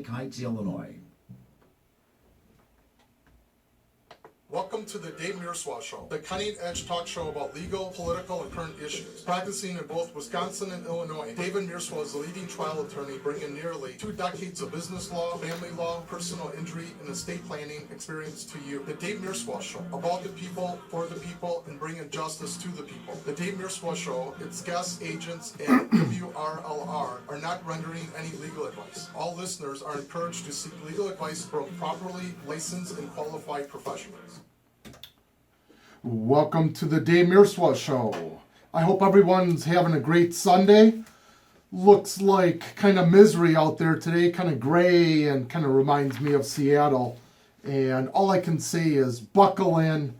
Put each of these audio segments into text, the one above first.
Heights, Illinois. Welcome to the Dave Mierswa Show, the cutting-edge talk show about legal, political, and current issues. Practicing in both Wisconsin and Illinois, David Mierswa is a leading trial attorney bringing nearly 2 decades of business law, family law, personal injury, and estate planning experience to you. The Dave Mierswa Show, about the people, for the people, and bringing justice to the people. The Dave Mierswa Show, its guests, agents, and WRLR are not rendering any legal advice. All listeners are encouraged to seek legal advice from properly licensed and qualified professionals. Welcome to the Dave Mierswa Show. I hope everyone's having a great Sunday. Looks like kind of misery out there today, kind of gray, and kind of reminds me of Seattle. And all I can say is buckle in.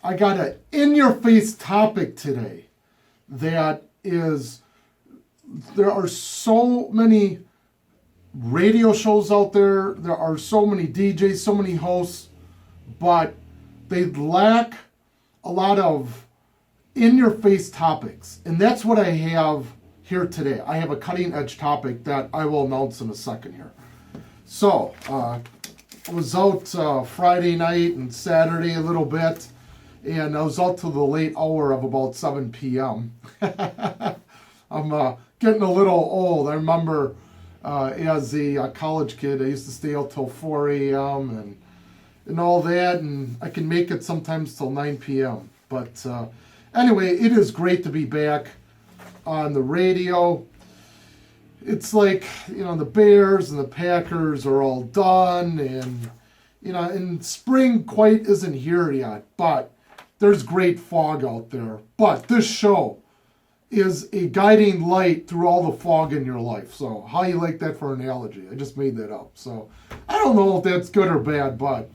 I got an in-your-face topic today that is, there are so many radio shows out there, there are so many DJs, so many hosts, but they lack a lot of in-your-face topics. And that's what I have here today. I have a cutting-edge topic that I will announce in a second here. So, I was out Friday night and Saturday a little bit, and I was out till the late hour of about 7 p.m. I'm getting a little old. I remember as a college kid, I used to stay out till 4 a.m. and all that, and I can make it sometimes till 9 p.m. But anyway, it is great to be back on the radio. It's like, the Bears and the Packers are all done, and, and spring quite isn't here yet, but there's great fog out there. But this show is a guiding light through all the fog in your life. So how you like that for an analogy? I just made that up. So I don't know if that's good or bad, but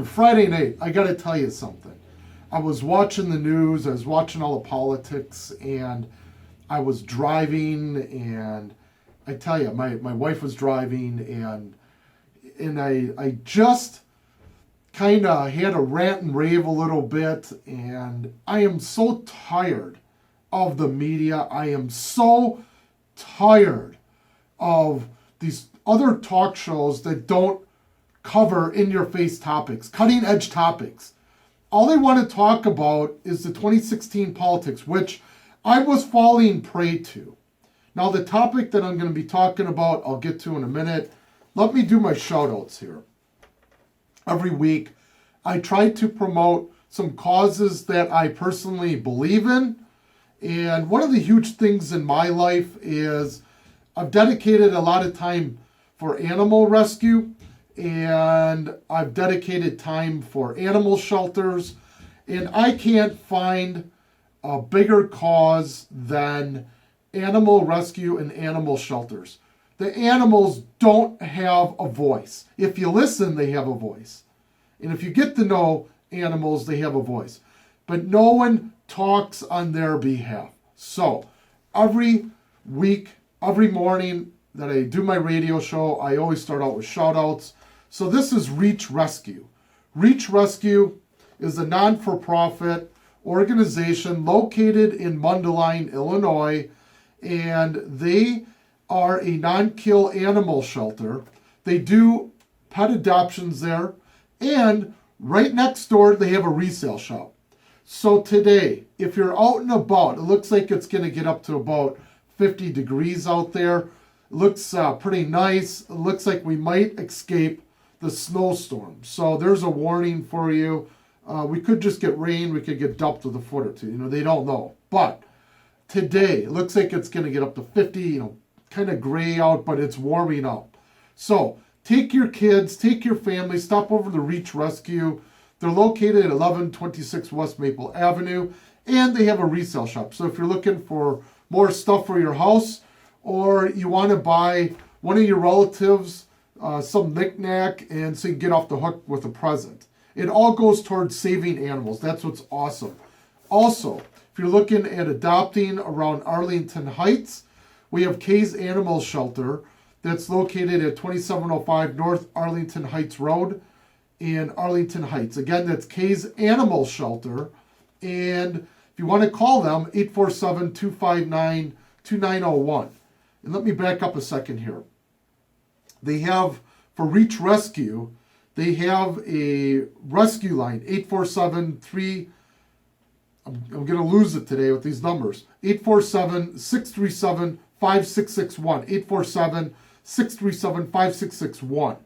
Friday night, I got to tell you something. I was watching the news, I was watching all the politics, and I was driving, and I tell you, my wife was driving, and I just kind of had a rant and rave a little bit, and I am so tired of the media. I am so tired of these other talk shows that don't cover in-your-face topics, cutting-edge topics. All they want to talk about is the 2016 politics, which I was falling prey to. Now, the topic that I'm going to be talking about, I'll get to in a minute. Let me do my shout-outs here. Every week, I try to promote some causes that I personally believe in. And one of the huge things in my life is I've dedicated a lot of time for animal rescue, and I've dedicated time for animal shelters, and I can't find a bigger cause than animal rescue and animal shelters. The animals don't have a voice. If you listen, they have a voice. And if you get to know animals, they have a voice. But no one talks on their behalf. So every week, every morning that I do my radio show, I always start out with shout outs. So this is Reach Rescue. Reach Rescue is a non-for-profit organization located in Mundelein, Illinois, and they are a non-kill animal shelter. They do pet adoptions there, and right next door they have a resale shop. So today, if you're out and about, it looks like it's going to get up to about 50 degrees out there. It looks pretty nice. It looks like we might escape the snowstorm. So there's a warning for you. We could just get rain. We could get dumped with a foot or two. They don't know. But today, it looks like it's going to get up to 50, kind of gray out, but it's warming up. So take your kids, take your family, stop over to Reach Rescue. They're located at 1126 West Maple Avenue, and they have a resale shop. So if you're looking for more stuff for your house, or you want to buy one of your relatives some knick-knack, and so you can get off the hook with a present. It all goes towards saving animals. That's what's awesome. Also, if you're looking at adopting around Arlington Heights, we have Kay's Animal Shelter that's located at 2705 North Arlington Heights Road in Arlington Heights. Again, that's Kay's Animal Shelter. And if you want to call them, 847-259-2901. And let me back up a second here. they have, for Reach Rescue, they have a rescue line, 847-3, I'm going to lose it today with these numbers, 847-637-5661, 847-637-5661.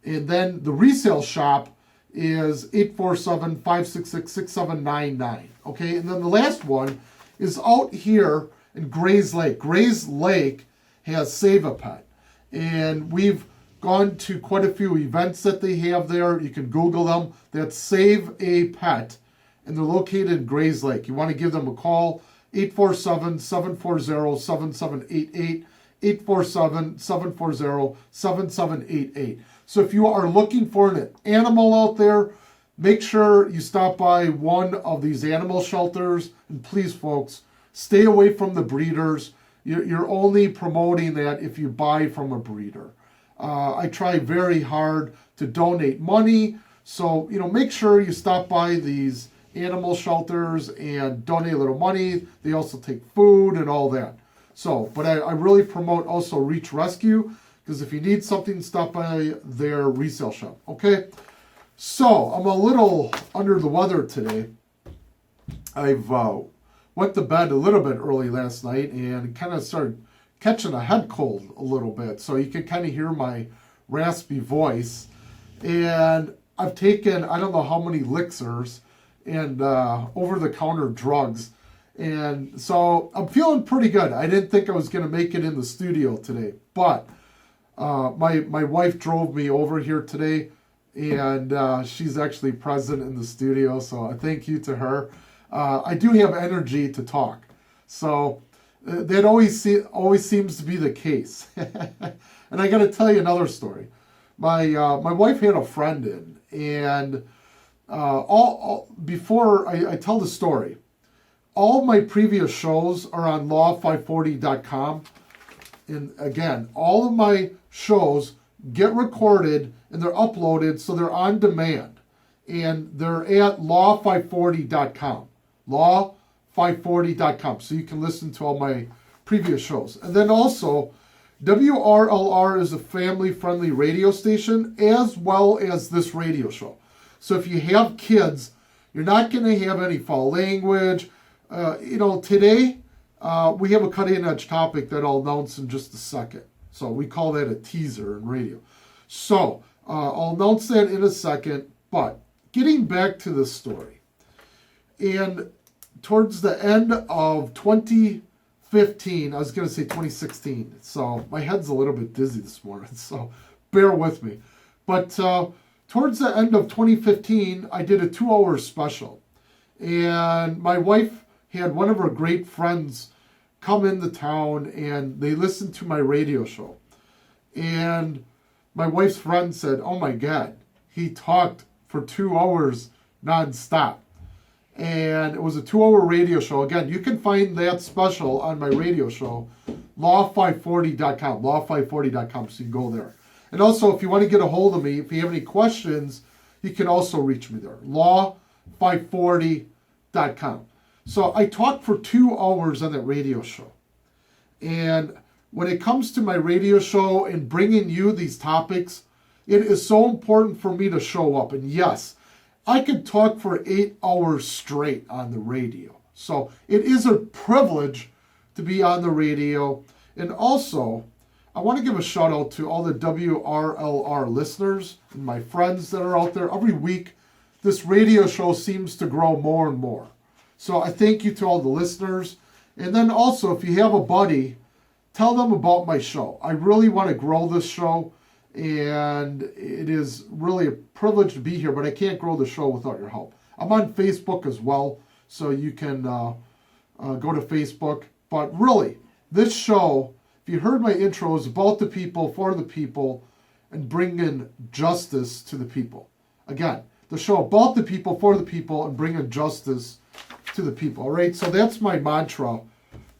And then the resale shop is 847-566-6799. Okay, and then the last one is out here in Gray's Lake. Gray's Lake has Save a Pet. And we've gone to quite a few events that they have there. You can Google them. That's Save a Pet. And they're located in Gray's Lake. You want to give them a call, 847-740-7788, 847-740-7788. So if you are looking for an animal out there, make sure you stop by one of these animal shelters. And please, folks, stay away from the breeders. You're only promoting that if you buy from a breeder. I try very hard to donate money. So, make sure you stop by these animal shelters and donate a little money. They also take food and all that. So, but I really promote also Reach Rescue, because if you need something, stop by their resale shop. Okay? So, I'm a little under the weather today. I've went to bed a little bit early last night and kind of started catching a head cold a little bit. So you can kind of hear my raspy voice. And I've taken, I don't know how many elixirs and over-the-counter drugs. And so I'm feeling pretty good. I didn't think I was going to make it in the studio today. But my wife drove me over here today. And she's actually present in the studio. So I thank you to her. I do have energy to talk. So that always seems to be the case. And I got to tell you another story. My wife had a friend in, and before I tell the story, all my previous shows are on law540.com. And again, all of my shows get recorded and they're uploaded, so they're on demand. And they're at law540.com. Law540.com. So you can listen to all my previous shows. And then also, WRLR is a family-friendly radio station, as well as this radio show. So if you have kids, you're not going to have any foul language. Today, we have a cutting-edge topic that I'll announce in just a second. So we call that a teaser in radio. So I'll announce that in a second. But getting back to the story. And towards the end of 2015, I was going to say 2016. So my head's a little bit dizzy this morning. So bear with me. But towards the end of 2015, I did a 2-hour special. And my wife had one of her great friends come into town, and they listened to my radio show. And my wife's friend said, "Oh my God, he talked for 2 hours nonstop." And it was a 2-hour radio show. Again, you can find that special on my radio show, law540.com, law540.com, so you can go there. And also, if you want to get a hold of me, if you have any questions, you can also reach me there, law540.com. So I talked for 2 hours on that radio show. And when it comes to my radio show and bringing you these topics, it is so important for me to show up. And yes, I could talk for 8 hours straight on the radio. So it is a privilege to be on the radio. And also, I want to give a shout out to all the WRLR listeners and my friends that are out there. Every week, this radio show seems to grow more and more. So I thank you to all the listeners. And then also, if you have a buddy, tell them about my show. I really want to grow this show. And it is really a privilege to be here, but I can't grow the show without your help. I'm on Facebook as well, so you can go to Facebook. But really, this show, if you heard my intro, is about the people, for the people, and bringing justice to the people. Again, the show about the people, for the people, and bringing justice to the people. All right, so that's my mantra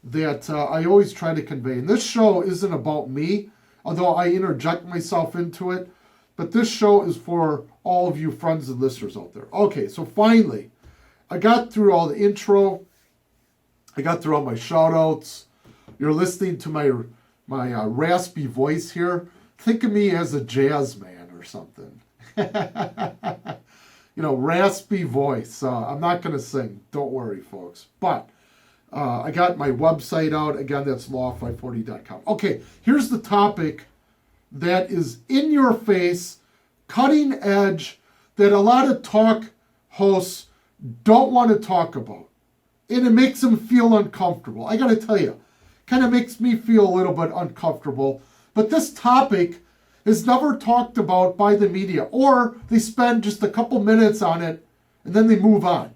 that I always try to convey. And this show isn't about me, although I interject myself into it. But this show is for all of you friends and listeners out there. Okay, so finally, I got through all the intro. I got through all my shout-outs. You're listening to my raspy voice here. think of me as a jazz man or something. Raspy voice. I'm not going to sing. Don't worry, folks. But I got my website out. Again, that's law540.com. Okay, here's the topic that is in your face, cutting edge, that a lot of talk hosts don't want to talk about. And it makes them feel uncomfortable. I got to tell you, kind of makes me feel a little bit uncomfortable. But this topic is never talked about by the media, or they spend just a couple minutes on it and then they move on.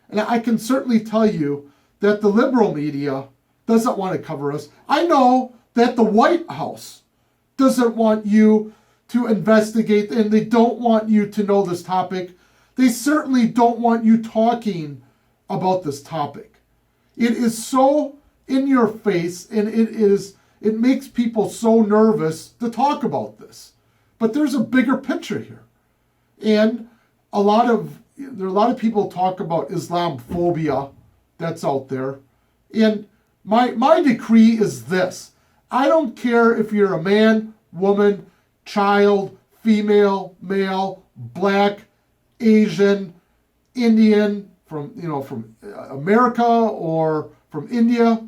And I can certainly tell you that the liberal media doesn't want to cover us. I know that the White House doesn't want you to investigate, and they don't want you to know this topic. They certainly don't want you talking about this topic. It is so in your face, and it makes people so nervous to talk about this. But there's a bigger picture here. And there are a lot of people talk about Islamophobia that's out there. And my decree is this. I don't care if you're a man, woman, child, female, male, black, Asian, Indian, from America or from India.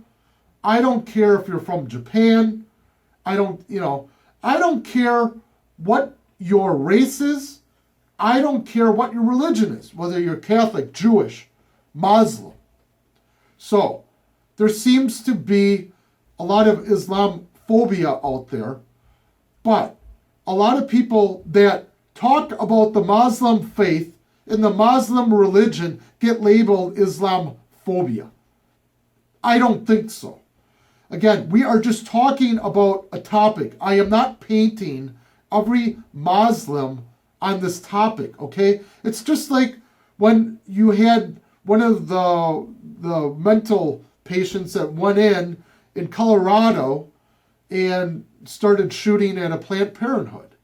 I don't care if you're from Japan. I don't care what your race is. I don't care what your religion is, whether you're Catholic, Jewish, Muslim. So there seems to be a lot of Islamophobia out there, but a lot of people that talk about the Muslim faith and the Muslim religion get labeled Islamophobia. I don't think so. Again, we are just talking about a topic. I am not painting every Muslim on this topic, okay? It's just like when you had one of the mental patients that went in Colorado and started shooting at a Planned Parenthood,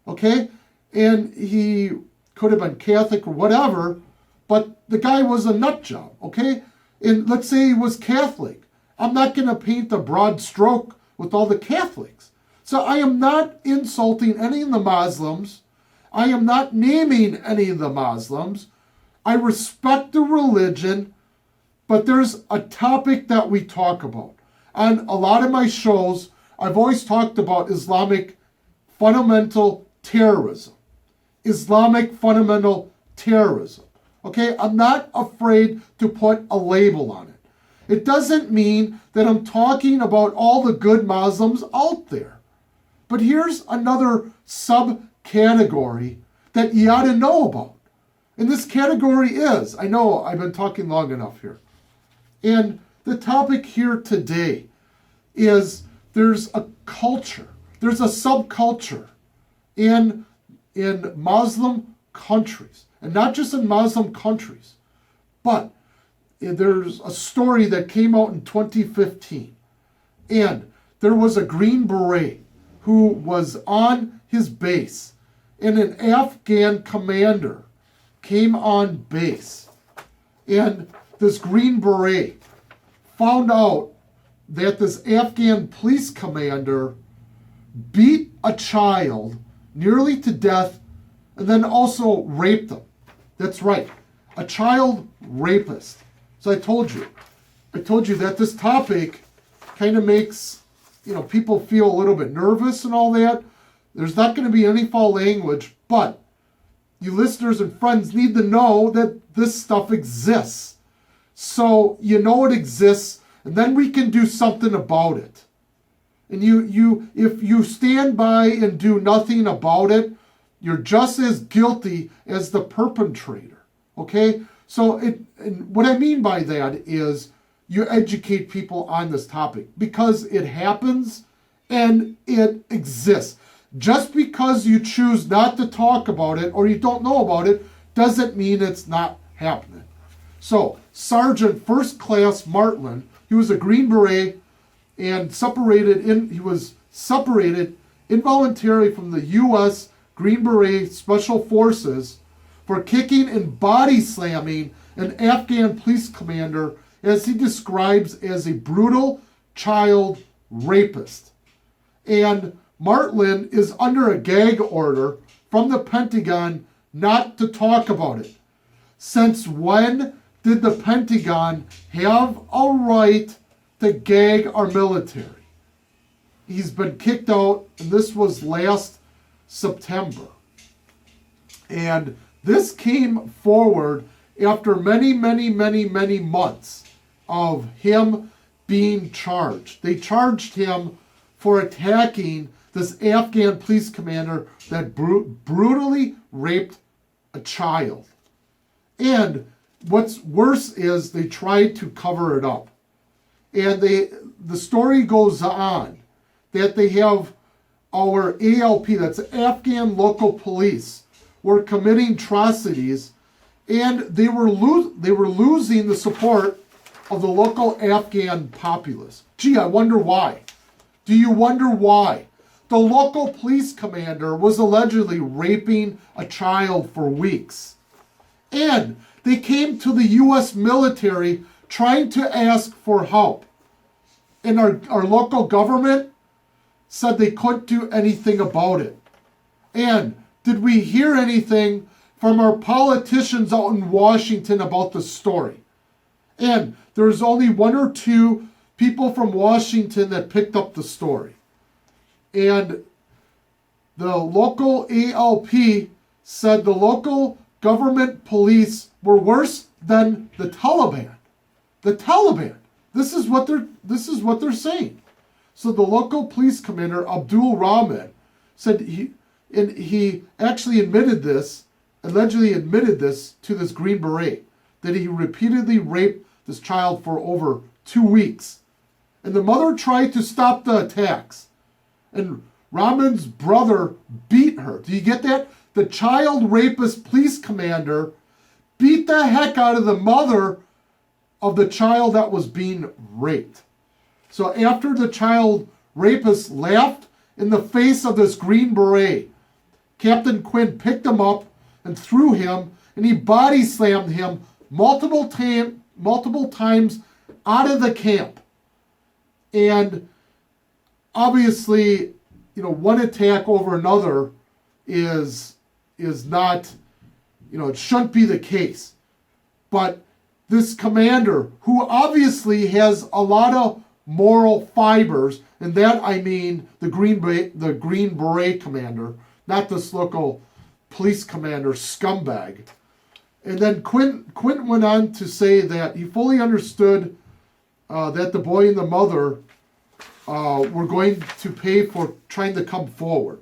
okay? And he could have been Catholic or whatever, but the guy was a nut job, okay? And let's say he was Catholic. I'm not going to paint a broad stroke with all the Catholics. So I am not insulting any of the Muslims. I am not naming any of the Muslims. I respect the religion, but there's a topic that we talk about. On a lot of my shows, I've always talked about Islamic fundamental terrorism. Islamic fundamental terrorism. Okay, I'm not afraid to put a label on it. It doesn't mean that I'm talking about all the good Muslims out there. But here's another subcategory that you ought to know about. And this category is, I know I've been talking long enough here. And the topic here today is there's a culture, there's a subculture in Muslim countries. And not just in Muslim countries, but there's a story that came out in 2015. And there was a Green Beret who was on his base, and an Afghan commander came on base. And this Green Beret found out that this Afghan police commander beat a child nearly to death and then also raped him. That's right, a child rapist. So I told you that this topic kind of makes, people feel a little bit nervous and all that. There's not going to be any foul language, but you listeners and friends need to know that this stuff exists. So you know it exists, and then we can do something about it. And if you stand by and do nothing about it, you're just as guilty as the perpetrator. Okay? So and what I mean by that is you educate people on this topic because it happens and it exists. Just because you choose not to talk about it or you don't know about it doesn't mean it's not happening. So Sergeant First Class Martland, he was a Green Beret and he was separated involuntarily from the U.S. Green Beret Special Forces for kicking and body slamming an Afghan police commander, as he describes as a brutal child rapist. And Martland is under a gag order from the Pentagon not to talk about it. Since when did the Pentagon have a right to gag our military? He's been kicked out, and this was last September. And this came forward after many months of him being charged. They charged him for attacking this Afghan police commander that brutally raped a child. And what's worse is they tried to cover it up. And the story goes on that they have our ALP, that's Afghan local police, were committing atrocities, and they were losing the support of the local Afghan populace. Gee, I wonder why. Do you wonder why? The local police commander was allegedly raping a child for weeks. And they came to the U.S. military trying to ask for help. And our local government said they couldn't do anything about it. And did we hear anything from our politicians out in Washington about the story? And there's only one or two people from Washington that picked up the story. And the local ALP said the local government police were worse than the Taliban. The Taliban. This is what they're saying. So the local police commander, Abdul Rahman, said he actually allegedly admitted this to this Green Beret, that he repeatedly raped this child for over 2 weeks. And the mother tried to stop the attacks. And Rahman's brother beat her. Do you get that? The child rapist police commander beat the heck out of the mother of the child that was being raped. So after the child rapist laughed in the face of this Green Beret, Captain Quinn picked him up and threw him, and he body slammed him multiple times out of the camp. And obviously, one attack over another is not, it shouldn't be the case. But this commander, who obviously has a lot of moral fibers, and that I mean the Green Beret commander, not this local police commander scumbag. And then Quint went on to say that he fully understood that the boy and the mother were going to pay for trying to come forward.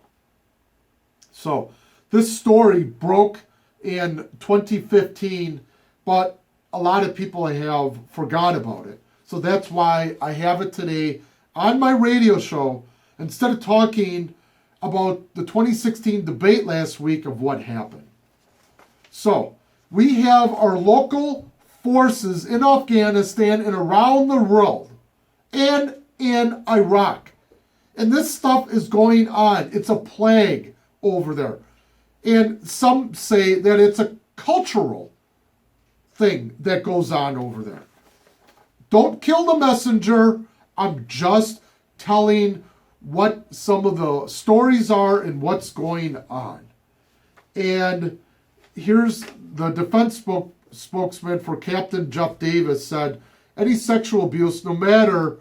So this story broke in 2015, but a lot of people have forgot about it. So that's why I have it today on my radio show, instead of talking about the 2016 debate last week of what happened. So we have our local forces in Afghanistan and around the world and in Iraq. And this stuff is going on. It's a plague over there. And some say that it's a cultural thing that goes on over there. Don't kill the messenger. I'm just telling what some of the stories are and what's going on. And here's the defense spokesman for Captain Jeff Davis said, any sexual abuse, no matter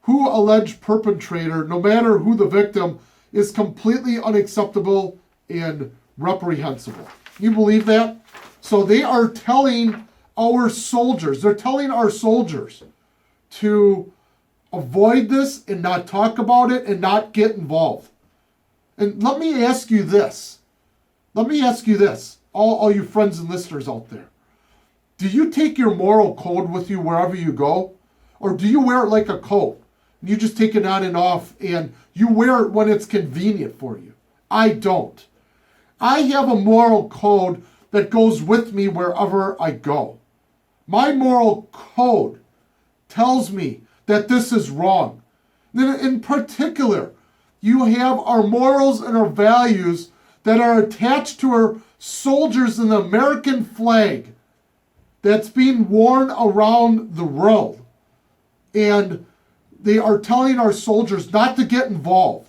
who alleged perpetrator, no matter who the victim, is completely unacceptable and reprehensible. You believe that? So they are telling our soldiers to avoid this and not talk about it and not get involved. And let me ask you this, all you friends and listeners out there. Do you take your moral code with you wherever you go? Or do you wear it like a coat? You just take it on and off and you wear it when it's convenient for you. I don't. I have a moral code that goes with me wherever I go. My moral code tells me that this is wrong. Then in particular, you have our morals and our values that are attached to our soldiers in the American flag that's being worn around the world. And they are telling our soldiers not to get involved.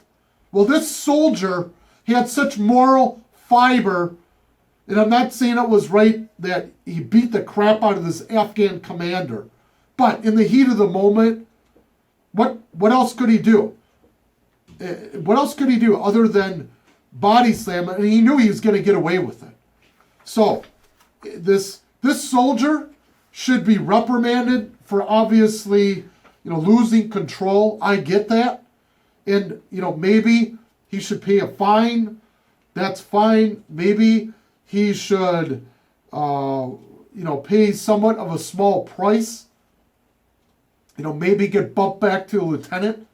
Well, this soldier had such moral fiber, and I'm not saying it was right that he beat the crap out of this Afghan commander, but in the heat of the moment, what else could he do? What else could he do other than body slam? And he knew he was going to get away with it. So this soldier should be reprimanded for obviously, losing control. I get that. And, maybe he should pay a fine. That's fine. Maybe he should, pay somewhat of a small price. Maybe get bumped back to a lieutenant.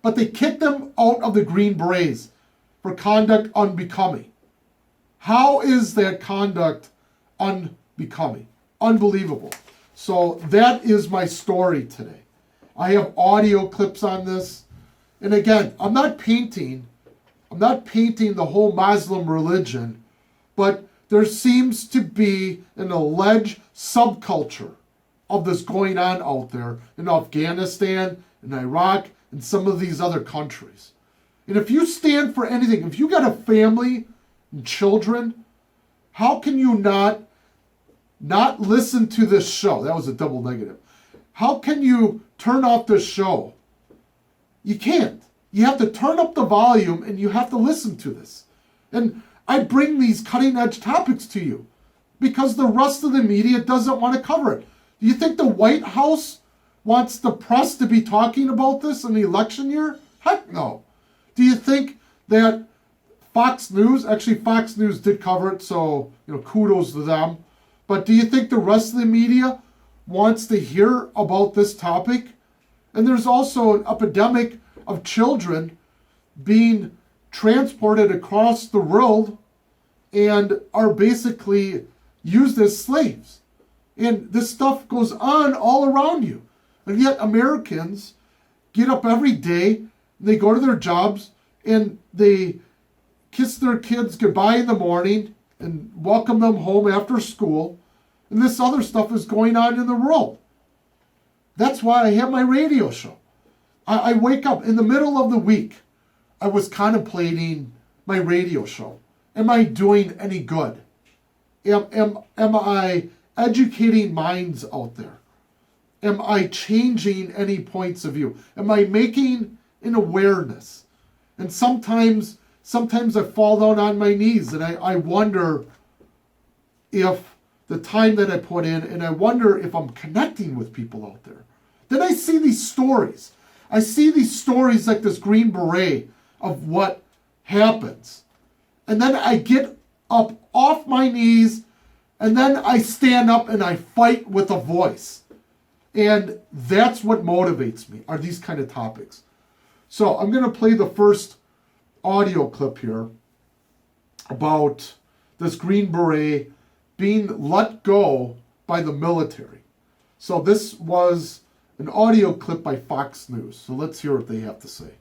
But they kicked him out of the Green Berets for conduct unbecoming. How is that conduct unbecoming? Unbelievable. So that is my story today. I have audio clips on this. And again, I'm not painting the whole Muslim religion, but there seems to be an alleged subculture of this going on out there in Afghanistan, in Iraq, and some of these other countries. And if you stand for anything, if you got a family and children, how can you not listen to this show? That was a double negative. How can you turn off this show? You can't. You have to turn up the volume and you have to listen to this. And I bring these cutting edge topics to you because the rest of the media doesn't want to cover it. Do you think the White House wants the press to be talking about this in the election year? Heck no. Do you think that Fox News did cover it, so kudos to them. But do you think the rest of the media wants to hear about this topic? And there's also an epidemic of children being transported across the world and are basically used as slaves. And this stuff goes on all around you. And yet Americans get up every day, they go to their jobs, and they kiss their kids goodbye in the morning and welcome them home after school. And this other stuff is going on in the world. That's why I have my radio show. I wake up in the middle of the week. I was contemplating my radio show. Am I doing any good? Am I educating minds out there? Am I changing any points of view? Am I making an awareness? And sometimes I fall down on my knees and I wonder if the time that I put in, and I wonder if I'm connecting with people out there. Then I see these stories. I see these stories like this Green Beret of what happens. And then I get up off my knees, and then I stand up and I fight with a voice. And that's what motivates me, are these kind of topics. So I'm going to play the first audio clip here about this Green Beret being let go by the military. So this was an audio clip by Fox News. So let's hear what they have to say.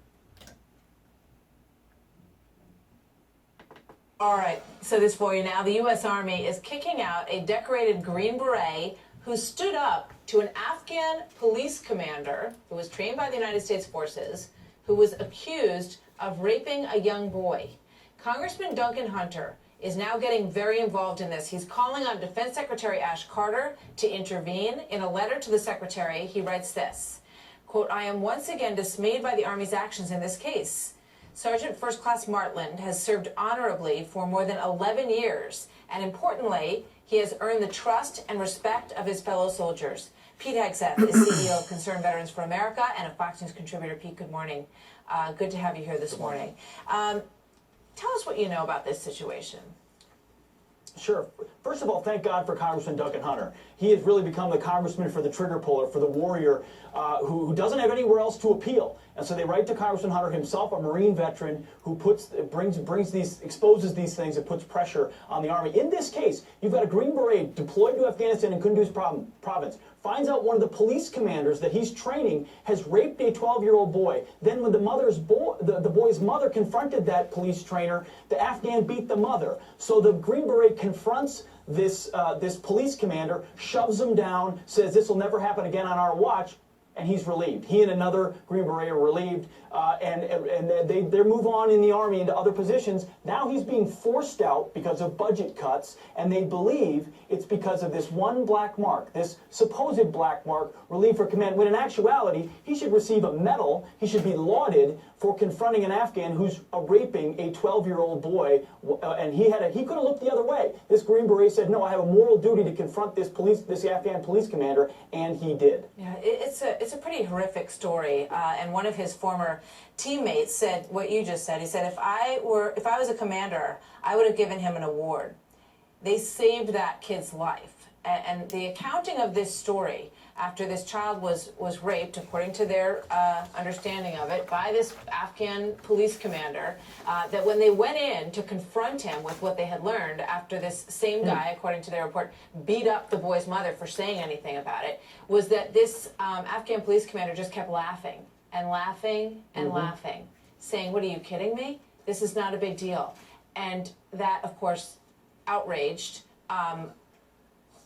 All right, so this for you now. The U.S. Army is kicking out a decorated Green Beret who stood up to an Afghan police commander who was trained by the United States Forces, who was accused of raping a young boy. Congressman Duncan Hunter is now getting very involved in this. He's calling on Defense Secretary Ash Carter to intervene. In a letter to the Secretary, he writes this, quote, "I am once again dismayed by the Army's actions in this case. Sergeant First Class Martland has served honorably for more than 11 years, and importantly, he has earned the trust and respect of his fellow soldiers." Pete Hegseth is CEO of Concerned Veterans for America and a Fox News contributor. Pete, good morning. Good to have you here this morning. Tell us what you know about this situation. Sure. First of all, thank God for Congressman Duncan Hunter. He has really become the congressman for the trigger puller, for the warrior who doesn't have anywhere else to appeal. And so they write to Congressman Hunter himself, a Marine veteran who exposes these things and puts pressure on the Army. In this case, you've got a Green Beret deployed to Afghanistan and Kunduz province, finds out one of the police commanders that he's training has raped a 12-year-old boy. Then when the boy's mother confronted that police trainer, the Afghan beat the mother. So the Green Beret confronts this police commander, shoves him down, says this will never happen again on our watch. and he's relieved. He and another Green Beret are relieved, and they move on in the Army into other positions. Now he's being forced out because of budget cuts, and they believe it's because of this one black mark, this supposed black mark relieved for command, when in actuality, he should receive a medal. He should be lauded for confronting an Afghan who's raping a 12-year-old boy, and he could have looked the other way. This Green Beret said, no, I have a moral duty to confront this Afghan police commander, and he did. Yeah, it's a pretty horrific story, and one of his former teammates said what you just said. He said, if I was a commander, I would have given him an award. They saved that kid's life, and the accounting of this story after this child was raped, according to their understanding of it, by this Afghan police commander, that when they went in to confront him with what they had learned after this same guy, according to their report, beat up the boy's mother for saying anything about it, was that this Afghan police commander just kept laughing and laughing and laughing, saying, what, are you kidding me? This is not a big deal. And that, of course, outraged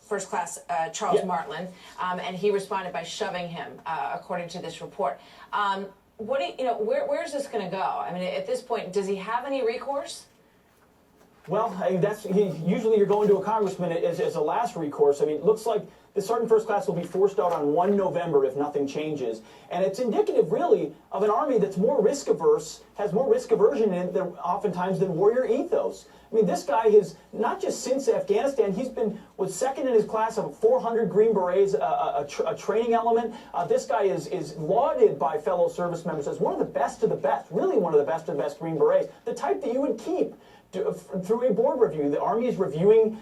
First Class Charles Martland, and he responded by shoving him, according to this report. What do where's this going to go? I mean, at this point, does he have any recourse? Well, usually you're going to a congressman as a last recourse. I mean, it looks like the Sergeant First Class will be forced out on 1 November if nothing changes. And it's indicative, really, of an Army that's more risk-averse, has more risk aversion in it oftentimes than warrior ethos. I mean, this guy has, not just since Afghanistan, was second in his class of 400 Green Berets, a training element. This guy is lauded by fellow service members as one of the best of the best, really one of the best Green Berets, the type that you would keep through a board review. The Army is reviewing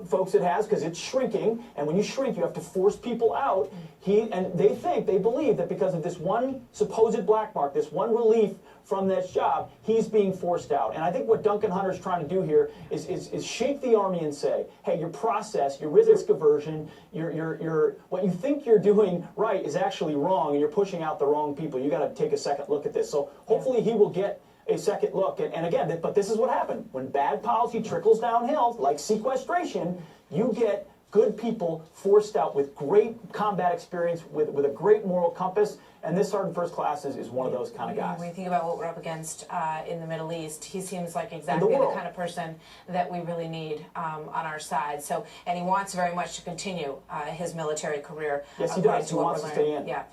folks it has because it's shrinking, and when you shrink, you have to force people out. They believe that because of this one supposed black mark, this one relief from this job, he's being forced out. And I think what Duncan Hunter's trying to do here is shake the Army and say, hey, your process, your risk aversion, what you think you're doing right is actually wrong, and you're pushing out the wrong people. You got to take a second look at this. So hopefully he will get a second look. And again, but this is what happened. When bad policy trickles downhill, like sequestration, you get good people forced out with great combat experience, with a great moral compass, and this Sergeant First Class is one of those kind of guys. When you think about what we're up against in the Middle East, he seems like exactly the kind of person that we really need on our side. So, and he wants very much to continue his military career. Yes, he does. He wants to stay in. Yeah.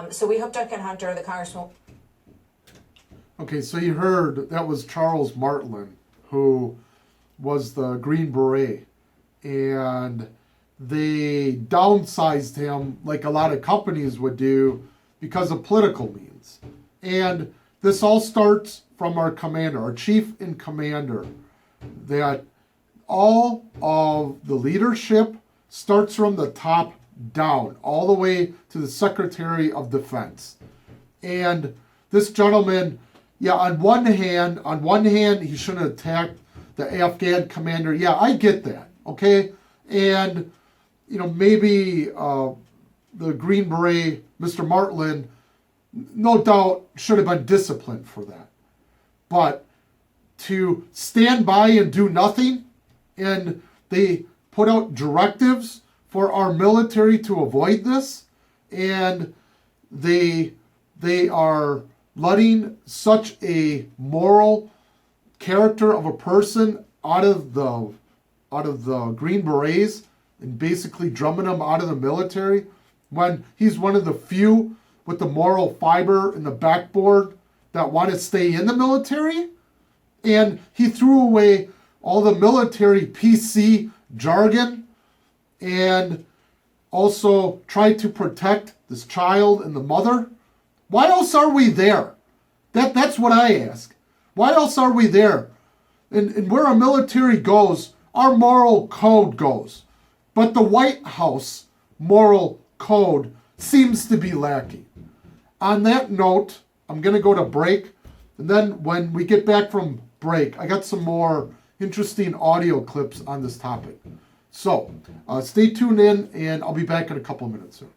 So we hope Duncan Hunter, the congressman. Okay, so you heard that was Charles Martland, who was the Green Beret, and they downsized him like a lot of companies would do because of political means. And this all starts from our commander, our chief and commander, that all of the leadership starts from the top down, all the way to the Secretary of Defense. And this gentleman, on one hand, he shouldn't have attacked the Afghan commander. Yeah, I get that, okay? And, maybe the Green Beret, Mr. Martland, no doubt should have been disciplined for that. But to stand by and do nothing, and they put out directives for our military to avoid this, and they are letting such a moral character of a person out of the Green Berets and basically drumming him out of the military when he's one of the few with the moral fiber and the backboard that want to stay in the military. And he threw away all the military PC jargon and also tried to protect this child and the mother. Why else are we there? That's what I ask. Why else are we there? And where our military goes, our moral code goes. But the White House moral code seems to be lacking. On that note, I'm going to go to break. And then when we get back from break, I got some more interesting audio clips on this topic. So stay tuned in, and I'll be back in a couple of minutes, sir.